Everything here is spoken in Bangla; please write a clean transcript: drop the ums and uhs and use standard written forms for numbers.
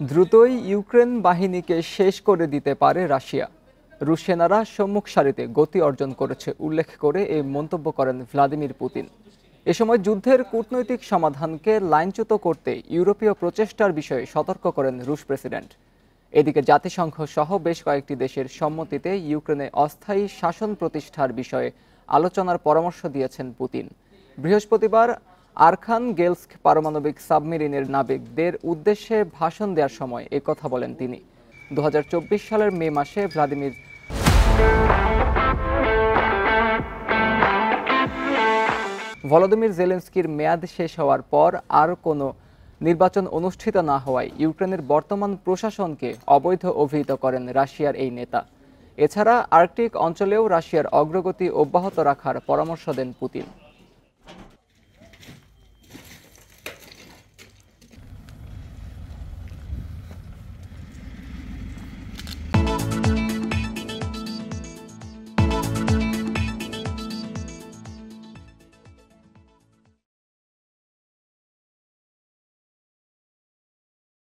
দ্রুতই ইউক্রেন বাহিনীকে শেষ করে দিতে পারে রাশিয়া। রুশ সেনারা সম্মুখ সারিতে গতি অর্জন করেছে উল্লেখ করে এই মন্তব্য করেন ভ্লাদিমির পুতিন। এ সময় যুদ্ধের কূটনৈতিক সমাধানকে লাইনচ্যুত করতে ইউরোপীয় প্রচেষ্টার বিষয়ে সতর্ক করেন রুশ প্রেসিডেন্ট। এদিকে জাতিসংঘ সহ বেশ কয়েকটি দেশের সম্মতিতে ইউক্রেনে অস্থায়ী শাসন প্রতিষ্ঠার বিষয়ে আলোচনার পরামর্শ দিয়েছেন পুতিন। বৃহস্পতিবার আরখানগেলস্ক পারমাণবিক সাবমেরিনের নাবিকদের উদ্দেশ্যে ভাষণ দেওয়ার সময় একথা বলেন তিনি। 2024 সালের মে মাসে ভলোদিমির জেলেনস্কির মেয়াদ শেষ হওয়ার পর আর কোনো নির্বাচন অনুষ্ঠিত না হওয়ায় ইউক্রেনের বর্তমান প্রশাসনকে অবৈধ অভিহিত করেন রাশিয়ার এই নেতা। এছাড়া আর্কটিক অঞ্চলেও রাশিয়ার অগ্রগতি অব্যাহত রাখার পরামর্শ দেন পুতিন।